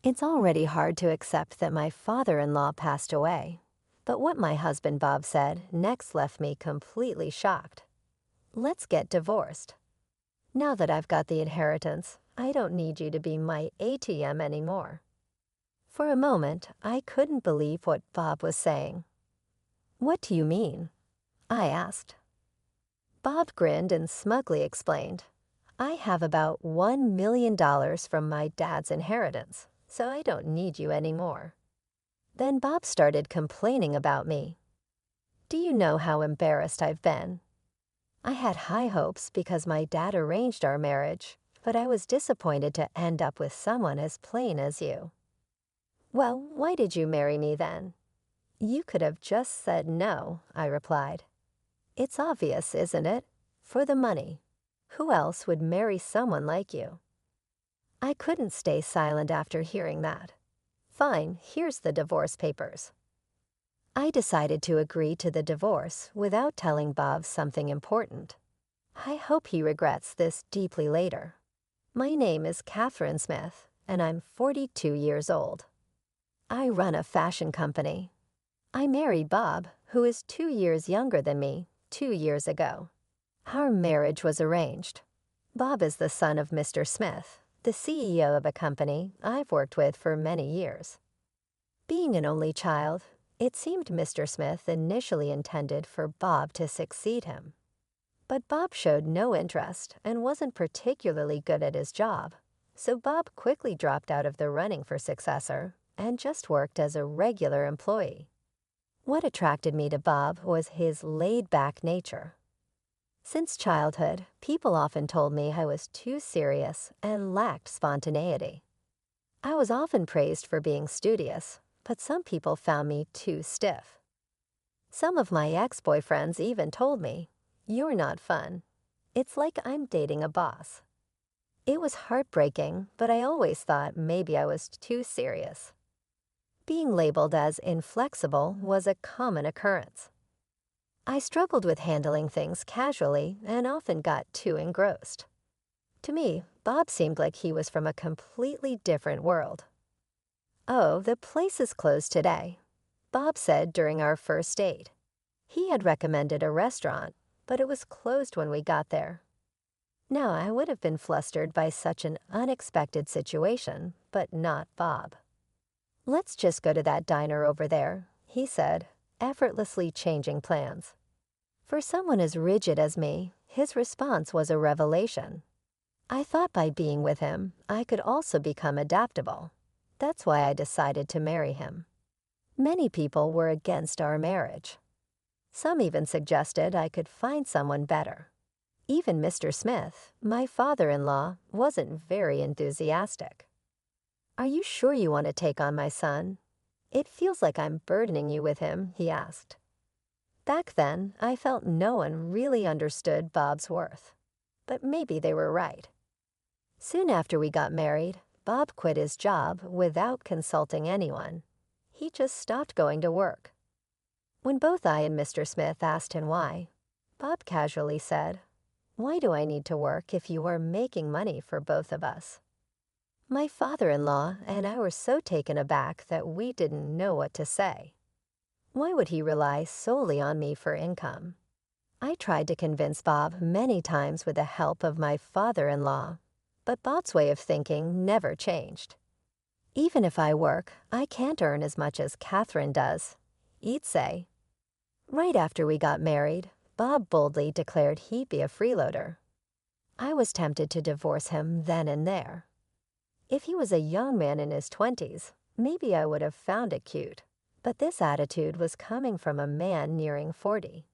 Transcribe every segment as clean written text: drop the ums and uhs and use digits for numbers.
It's already hard to accept that my father-in-law passed away, but what my husband Bob said next left me completely shocked. Let's get divorced. Now that I've got the inheritance, I don't need you to be my ATM anymore. For a moment, I couldn't believe what Bob was saying. What do you mean? I asked. Bob grinned and smugly explained, I have about $1 million from my dad's inheritance, so I don't need you anymore. Then Bob started complaining about me. Do you know how embarrassed I've been? I had high hopes because my dad arranged our marriage, but I was disappointed to end up with someone as plain as you. Well, why did you marry me then? You could have just said no, I replied. It's obvious, isn't it? For the money. Who else would marry someone like you? I couldn't stay silent after hearing that. Fine, here's the divorce papers. I decided to agree to the divorce without telling Bob something important. I hope he regrets this deeply later. My name is Catherine Smith, and I'm 42 years old. I run a fashion company. I married Bob, who is 2 years younger than me, 2 years ago. Our marriage was arranged. Bob is the son of Mr. Smith, the CEO of a company I've worked with for many years. Being an only child, it seemed Mr. Smith initially intended for Bob to succeed him. But Bob showed no interest and wasn't particularly good at his job, so Bob quickly dropped out of the running for successor and just worked as a regular employee. What attracted me to Bob was his laid-back nature. Since childhood, people often told me I was too serious and lacked spontaneity. I was often praised for being studious, but some people found me too stiff. Some of my ex-boyfriends even told me, "You're not fun. It's like I'm dating a boss." It was heartbreaking, but I always thought maybe I was too serious. Being labeled as inflexible was a common occurrence. I struggled with handling things casually and often got too engrossed. To me, Bob seemed like he was from a completely different world. "Oh, the place is closed today," Bob said during our first date. He had recommended a restaurant, but it was closed when we got there. Now, I would have been flustered by such an unexpected situation, but not Bob. "Let's just go to that diner over there," he said, effortlessly changing plans. For someone as rigid as me, his response was a revelation. I thought by being with him, I could also become adaptable. That's why I decided to marry him. Many people were against our marriage. Some even suggested I could find someone better. Even Mr. Smith, my father-in-law, wasn't very enthusiastic. "Are you sure you want to take on my son? It feels like I'm burdening you with him," he asked. Back then, I felt no one really understood Bob's worth. But maybe they were right. Soon after we got married, Bob quit his job without consulting anyone. He just stopped going to work. When both I and Mr. Smith asked him why, Bob casually said, "Why do I need to work if you are making money for both of us?" My father-in-law and I were so taken aback that we didn't know what to say. Why would he rely solely on me for income? I tried to convince Bob many times with the help of my father-in-law, but Bob's way of thinking never changed. "Even if I work, I can't earn as much as Catherine does," he'd say. Right after we got married, Bob boldly declared he'd be a freeloader. I was tempted to divorce him then and there. If he was a young man in his 20s, maybe I would have found it cute, but this attitude was coming from a man nearing 40.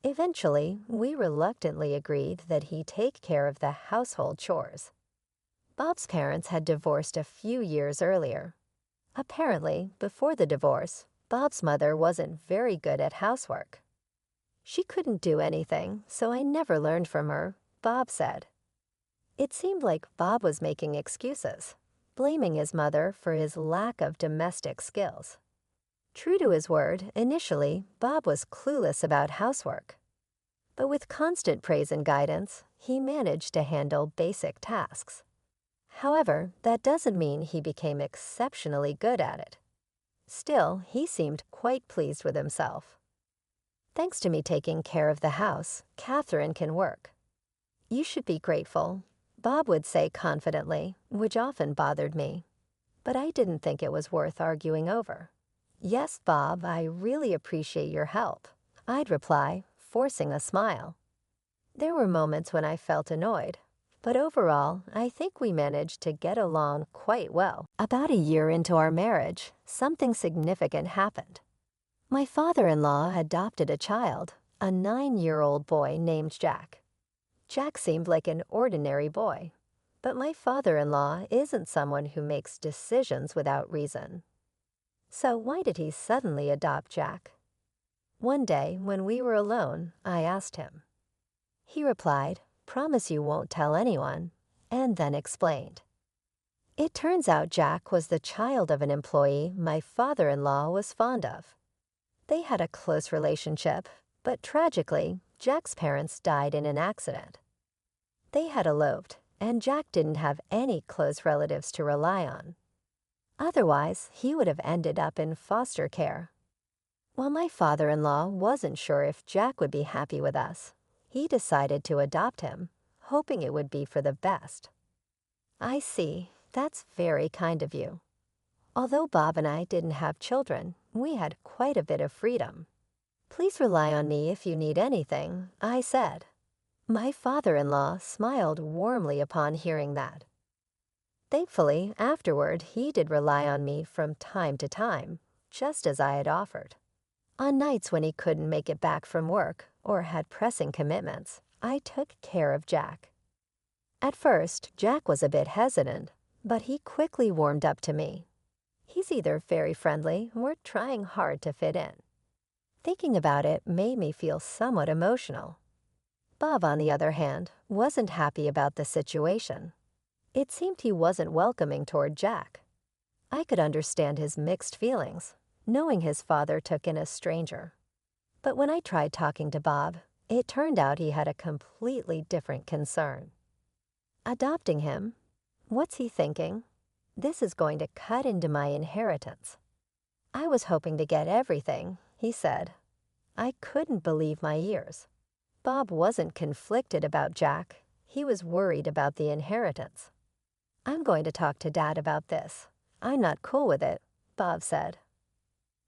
Eventually, we reluctantly agreed that he take care of the household chores. Bob's parents had divorced a few years earlier. Apparently, before the divorce, Bob's mother wasn't very good at housework. She couldn't do anything, so I never learned from her, Bob said. It seemed like Bob was making excuses, blaming his mother for his lack of domestic skills. True to his word, initially, Bob was clueless about housework. But with constant praise and guidance, he managed to handle basic tasks. However, that doesn't mean he became exceptionally good at it. Still, he seemed quite pleased with himself. Thanks to me taking care of the house, Catherine can work. You should be grateful, Bob would say confidently, which often bothered me. But I didn't think it was worth arguing over. Yes, Bob, I really appreciate your help, I'd reply, forcing a smile. There were moments when I felt annoyed, but overall, I think we managed to get along quite well. About a year into our marriage, something significant happened. My father-in-law adopted a child, a 9-year-old boy named Jack. Jack seemed like an ordinary boy, but my father-in-law isn't someone who makes decisions without reason. So why did he suddenly adopt Jack? One day, when we were alone, I asked him. He replied, "Promise you won't tell anyone," and then explained. It turns out Jack was the child of an employee my father-in-law was fond of. They had a close relationship, but tragically, Jack's parents died in an accident. They had eloped, and Jack didn't have any close relatives to rely on. Otherwise, he would have ended up in foster care. While my father-in-law wasn't sure if Jack would be happy with us, he decided to adopt him, hoping it would be for the best. I see. That's very kind of you. Although Bob and I didn't have children, we had quite a bit of freedom. Please rely on me if you need anything, I said. My father-in-law smiled warmly upon hearing that. Thankfully, afterward, he did rely on me from time to time, just as I had offered. On nights when he couldn't make it back from work or had pressing commitments, I took care of Jack. At first, Jack was a bit hesitant, but he quickly warmed up to me. He's either very friendly or trying hard to fit in. Thinking about it made me feel somewhat emotional. Bob, on the other hand, wasn't happy about the situation. It seemed he wasn't welcoming toward Jack. I could understand his mixed feelings, knowing his father took in a stranger. But when I tried talking to Bob, it turned out he had a completely different concern. Adopting him? What's he thinking? This is going to cut into my inheritance. I was hoping to get everything, he said. I couldn't believe my ears. Bob wasn't conflicted about Jack. He was worried about the inheritance. I'm going to talk to Dad about this. I'm not cool with it, Bob said.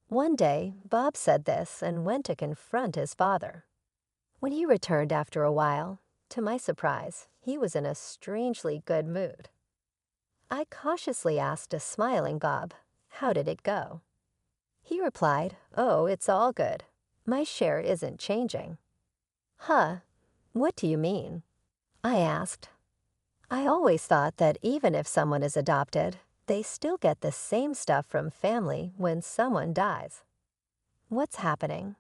One day, Bob said this and went to confront his father. When he returned after a while, to my surprise, he was in a strangely good mood. I cautiously asked a smiling Bob, "How did it go?" He replied, "Oh, it's all good. My share isn't changing." Huh? What do you mean? I asked. I always thought that even if someone is adopted, they still get the same stuff from family when someone dies. What's happening?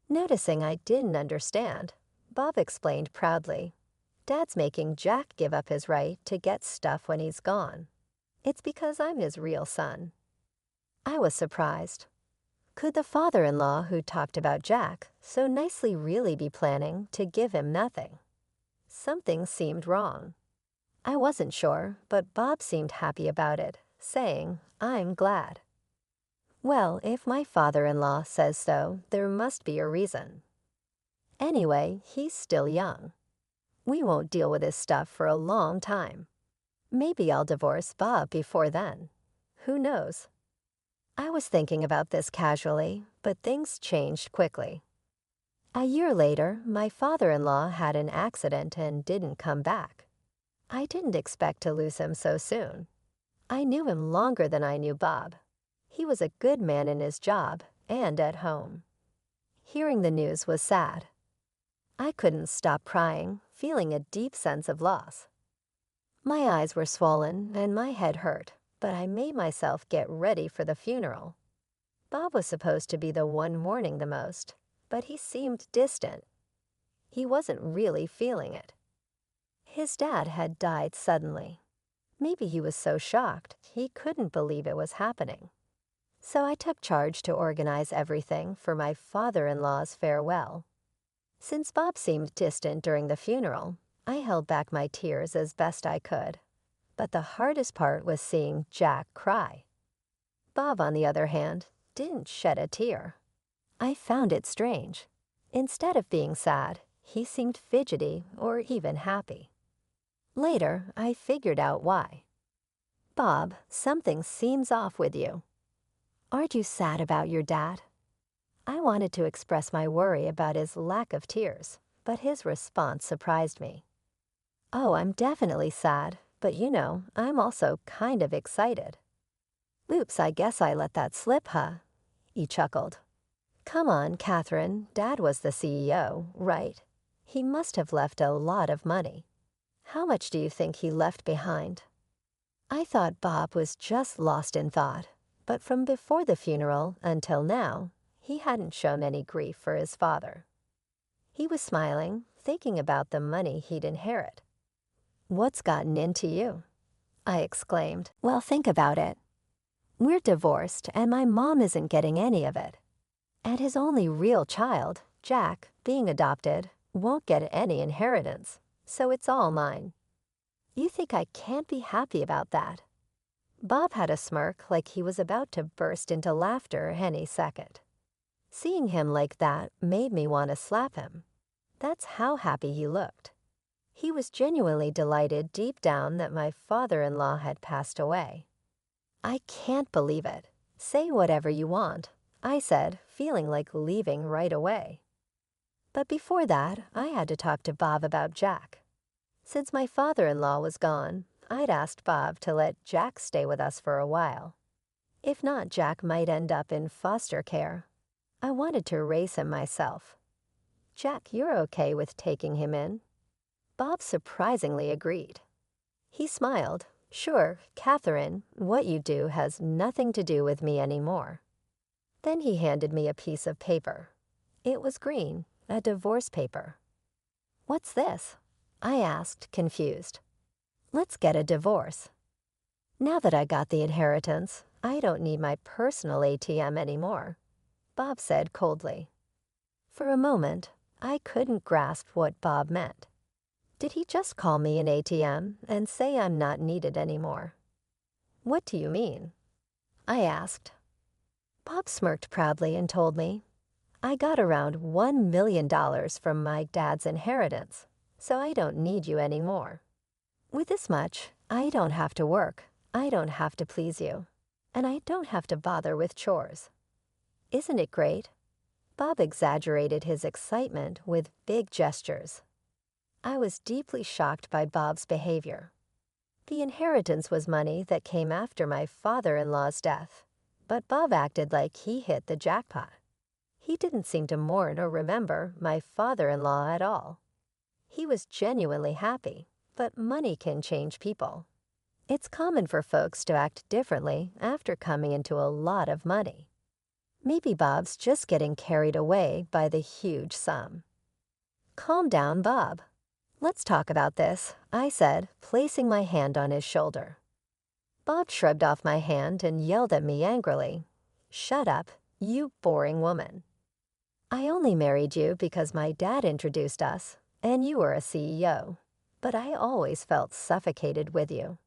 Noticing I didn't understand, Bob explained proudly. Dad's making Jack give up his right to get stuff when he's gone. It's because I'm his real son. I was surprised. Could the father-in-law who talked about Jack so nicely really be planning to give him nothing? Something seemed wrong. I wasn't sure, but Bob seemed happy about it, saying, "I'm glad." Well, if my father-in-law says so, there must be a reason. Anyway, he's still young. We won't deal with his stuff for a long time. Maybe I'll divorce Bob before then. Who knows? I was thinking about this casually, but things changed quickly. A year later, my father-in-law had an accident and didn't come back. I didn't expect to lose him so soon. I knew him longer than I knew Bob. He was a good man in his job and at home. Hearing the news was sad. I couldn't stop crying, feeling a deep sense of loss. My eyes were swollen and my head hurt, but I made myself get ready for the funeral. Bob was supposed to be the one mourning the most, but he seemed distant. He wasn't really feeling it. His dad had died suddenly. Maybe he was so shocked he couldn't believe it was happening. So I took charge to organize everything for my father-in-law's farewell. Since Bob seemed distant during the funeral, I held back my tears as best I could. but the hardest part was seeing Jack cry. Bob, on the other hand, didn't shed a tear. I found it strange. Instead of being sad, he seemed fidgety or even happy. Later, I figured out why. "Bob, something seems off with you. Aren't you sad about your dad?" I wanted to express my worry about his lack of tears, but his response surprised me. "Oh, I'm definitely sad, but I'm also kind of excited." "Oops, I guess I let that slip, huh?" He chuckled. "Come on, Catherine, Dad was the CEO, right? He must have left a lot of money. How much do you think he left behind?" I thought Bob was just lost in thought, but from before the funeral until now, he hadn't shown any grief for his father. He was smiling, thinking about the money he'd inherit. "What's gotten into you?" I exclaimed. "Well, think about it. We're divorced, and my mom isn't getting any of it. And his only real child, Jack, being adopted, won't get any inheritance, so it's all mine. You think I can't be happy about that?" Bob had a smirk like he was about to burst into laughter any second. Seeing him like that made me want to slap him. That's how happy he looked. He was genuinely delighted deep down that my father-in-law had passed away. "I can't believe it. Say whatever you want," I said, feeling like leaving right away. But before that, I had to talk to Bob about Jack. Since my father-in-law was gone, I'd asked Bob to let Jack stay with us for a while. If not, Jack might end up in foster care. I wanted to raise him myself. "Jack, you're okay with taking him in?" Bob surprisingly agreed. He smiled. "Sure, Catherine, what you do has nothing to do with me anymore." Then he handed me a piece of paper. It was green, a divorce paper. "What's this?" I asked, confused. "Let's get a divorce. Now that I got the inheritance, I don't need my personal ATM anymore," Bob said coldly. For a moment, I couldn't grasp what Bob meant. Did he just call me an ATM and say I'm not needed anymore? "What do you mean?" I asked. Bob smirked proudly and told me, "I got around $1 million from my dad's inheritance, so I don't need you anymore. With this much, I don't have to work, I don't have to please you, and I don't have to bother with chores. Isn't it great?" Bob exaggerated his excitement with big gestures. I was deeply shocked by Bob's behavior. The inheritance was money that came after my father-in-law's death, but Bob acted like he hit the jackpot. He didn't seem to mourn or remember my father-in-law at all. He was genuinely happy, but money can change people. It's common for folks to act differently after coming into a lot of money. Maybe Bob's just getting carried away by the huge sum. "Calm down, Bob. Let's talk about this," I said, placing my hand on his shoulder. Bob shrugged off my hand and yelled at me angrily. "Shut up, you boring woman. I only married you because my dad introduced us, and you were a CEO, but I always felt suffocated with you.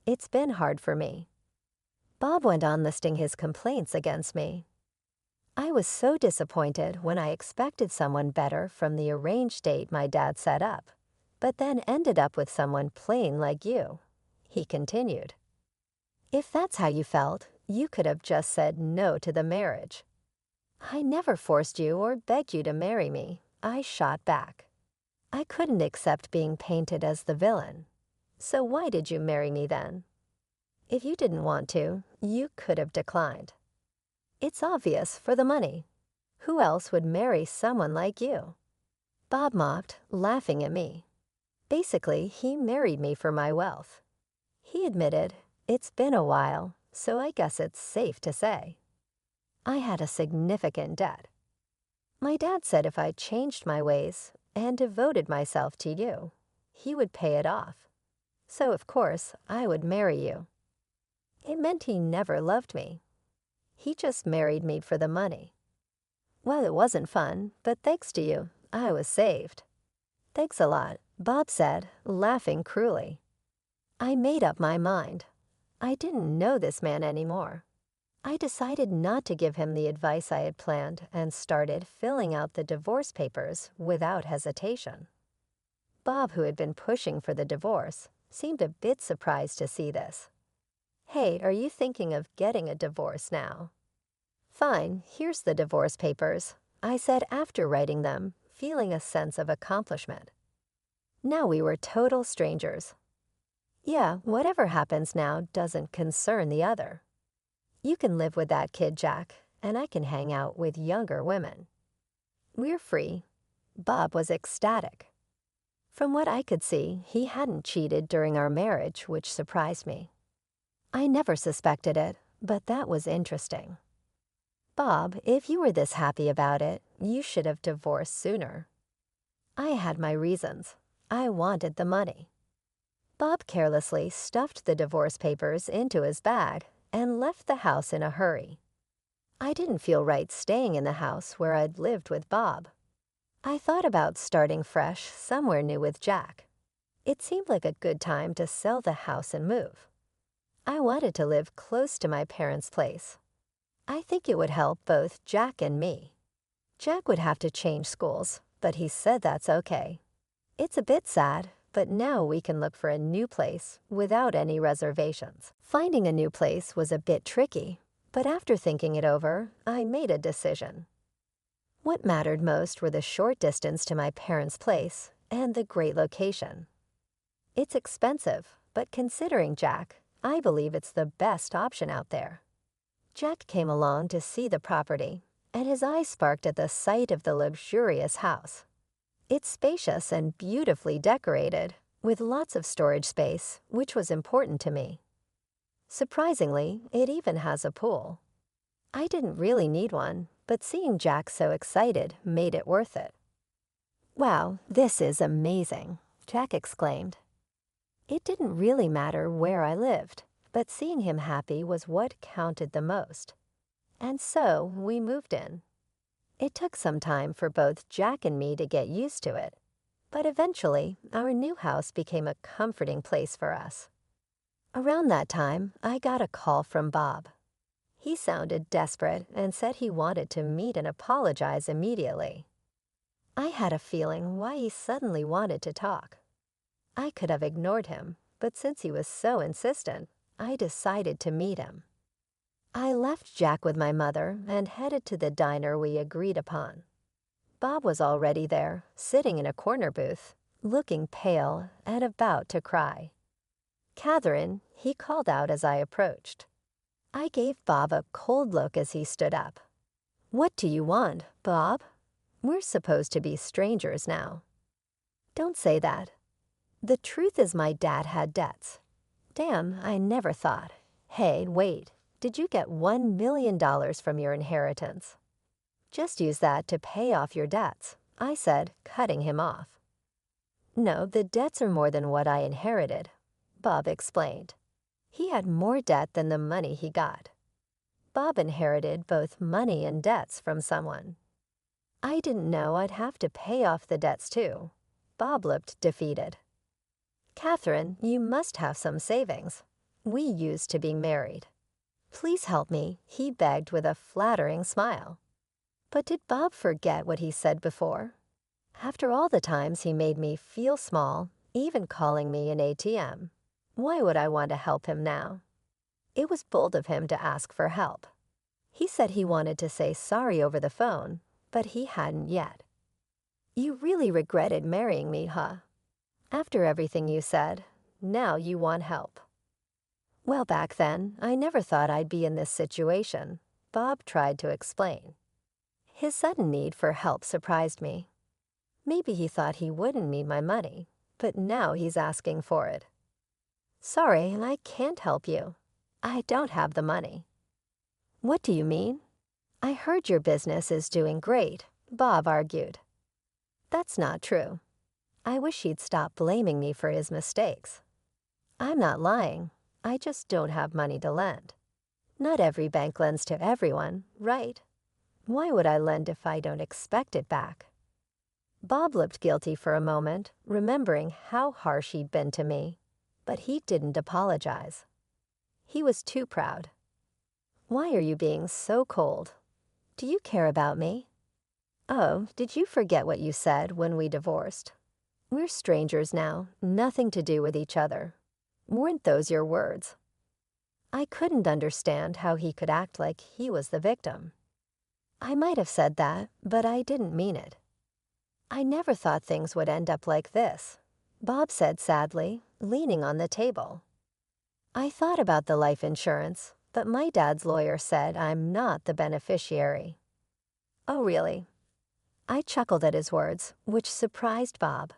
It's been hard for me." Bob went on listing his complaints against me. I was so disappointed when I expected someone better from the arranged date my dad set up, but then ended up with someone plain like you. He continued. "If that's how you felt, you could have just said no to the marriage." "I never forced you or begged you to marry me," I shot back. "I couldn't accept being painted as the villain. So why did you marry me then? If you didn't want to, you could have declined. It's obvious, for the money. Who else would marry someone like you?" Bob mocked, laughing at me. Basically, he married me for my wealth. He admitted, "It's been a while, so I guess it's safe to say." I had a significant debt. My dad said if I changed my ways and devoted myself to you, he would pay it off. So, of course, I would marry you. It meant he never loved me. He just married me for the money. Well, it wasn't fun, but thanks to you, I was saved. "Thanks a lot," Bob said, laughing cruelly. I made up my mind. I didn't know this man anymore. I decided not to give him the advice I had planned and started filling out the divorce papers without hesitation. Bob, who had been pushing for the divorce, seemed a bit surprised to see this. "Hey, are you thinking of getting a divorce now?" "Fine, here's the divorce papers," I said after writing them, feeling a sense of accomplishment. Now we were total strangers. Yeah, whatever happens now doesn't concern the other. You can live with that kid, Jack, and I can hang out with younger women. We're free. Bob was ecstatic. From what I could see, he hadn't cheated during our marriage, which surprised me. I never suspected it, but that was interesting. "Bob, if you were this happy about it, you should have divorced sooner." I had my reasons. I wanted the money. Bob carelessly stuffed the divorce papers into his bag and left the house in a hurry. I didn't feel right staying in the house where I'd lived with Bob. I thought about starting fresh somewhere new with Jack. It seemed like a good time to sell the house and move. I wanted to live close to my parents' place. I think it would help both Jack and me. Jack would have to change schools, but he said that's okay. It's a bit sad, but now we can look for a new place without any reservations. Finding a new place was a bit tricky, but after thinking it over, I made a decision. What mattered most were the short distance to my parents' place and the great location. It's expensive, but considering Jack, I believe it's the best option out there. Jack came along to see the property, and his eyes sparked at the sight of the luxurious house. It's spacious and beautifully decorated, with lots of storage space, which was important to me. Surprisingly, it even has a pool. I didn't really need one, but seeing Jack so excited made it worth it. "Wow, this is amazing," Jack exclaimed. It didn't really matter where I lived, but seeing him happy was what counted the most. And so we moved in. It took some time for both Jack and me to get used to it, but eventually our new house became a comforting place for us. Around that time, I got a call from Bob. He sounded desperate and said he wanted to meet and apologize immediately. I had a feeling why he suddenly wanted to talk. I could have ignored him, but since he was so insistent, I decided to meet him. I left Jack with my mother and headed to the diner we agreed upon. Bob was already there, sitting in a corner booth, looking pale and about to cry. "Catherine," he called out as I approached. I gave Bob a cold look as he stood up. "What do you want, Bob? We're supposed to be strangers now." "Don't say that. The truth is my dad had debts." "Damn, I never thought. Hey, wait, did you get $1 million from your inheritance?" "Just use that to pay off your debts," I said, cutting him off. "No, the debts are more than what I inherited," Bob explained. He had more debt than the money he got. Bob inherited both money and debts from someone. I didn't know I'd have to pay off the debts too. Bob looked defeated. "Catherine, you must have some savings. We used to be married. Please help me," he begged with a flattering smile. But did Bob forget what he said before? After all the times he made me feel small, even calling me an ATM, why would I want to help him now? It was bold of him to ask for help. He said he wanted to say sorry over the phone, but he hadn't yet. "You really regretted marrying me, huh? After everything you said, now you want help." "Well, back then, I never thought I'd be in this situation," Bob tried to explain. His sudden need for help surprised me. Maybe he thought he wouldn't need my money, but now he's asking for it. "Sorry, I can't help you. I don't have the money." "What do you mean?" "I heard your business is doing great," Bob argued. "That's not true." I wish he'd stop blaming me for his mistakes. "I'm not lying. I just don't have money to lend. Not every bank lends to everyone, right? Why would I lend if I don't expect it back?" Bob looked guilty for a moment, remembering how harsh he'd been to me. But he didn't apologize. He was too proud. Why are you being so cold? Do you care about me? Oh, did you forget what you said when we divorced? We're strangers now, nothing to do with each other. Weren't those your words? I couldn't understand how he could act like he was the victim. I might have said that, but I didn't mean it. I never thought things would end up like this, Bob said sadly, leaning on the table. I thought about the life insurance, but my dad's lawyer said I'm not the beneficiary. Oh, really? I chuckled at his words, which surprised Bob.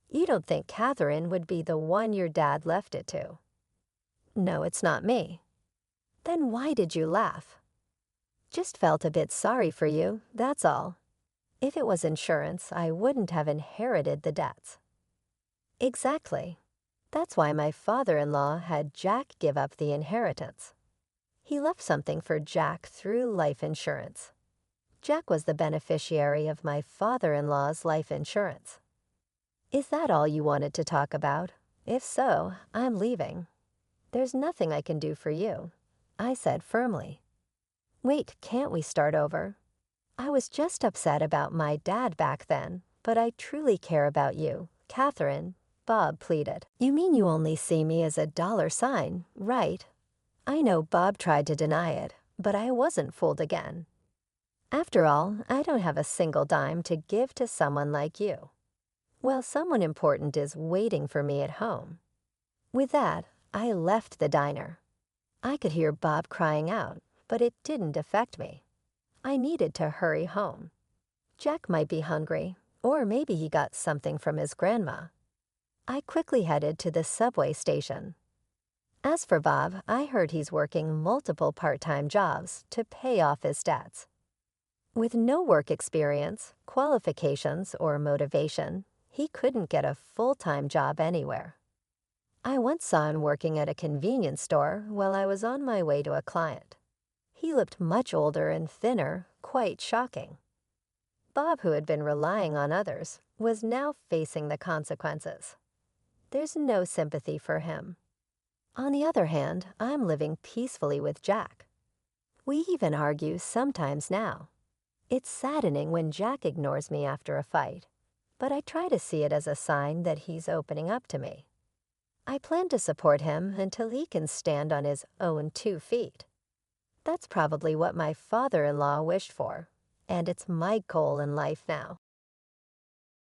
You don't think Catherine would be the one your dad left it to? No, it's not me. Then why did you laugh? Just felt a bit sorry for you, that's all. If it was insurance, I wouldn't have inherited the debts. Exactly. That's why my father-in-law had Jack give up the inheritance. He left something for Jack through life insurance. Jack was the beneficiary of my father-in-law's life insurance. Is that all you wanted to talk about? If so, I'm leaving. There's nothing I can do for you, I said firmly. Wait, can't we start over? I was just upset about my dad back then, but I truly care about you, Catherine, Bob pleaded. You mean you only see me as a dollar sign, right? I know Bob tried to deny it, but I wasn't fooled again. After all, I don't have a single dime to give to someone like you. Well, someone important is waiting for me at home. With that, I left the diner. I could hear Bob crying out, but it didn't affect me. I needed to hurry home. Jack might be hungry, or maybe he got something from his grandma. I quickly headed to the subway station. As for Bob, I heard he's working multiple part-time jobs to pay off his debts. With no work experience, qualifications, or motivation, he couldn't get a full-time job anywhere. I once saw him working at a convenience store while I was on my way to a client. He looked much older and thinner, quite shocking. Bob, who had been relying on others, was now facing the consequences. There's no sympathy for him. On the other hand, I'm living peacefully with Jack. We even argue sometimes now. It's saddening when Jack ignores me after a fight, but I try to see it as a sign that he's opening up to me. I plan to support him until he can stand on his own 2 feet. That's probably what my father-in-law wished for, and it's my goal in life now.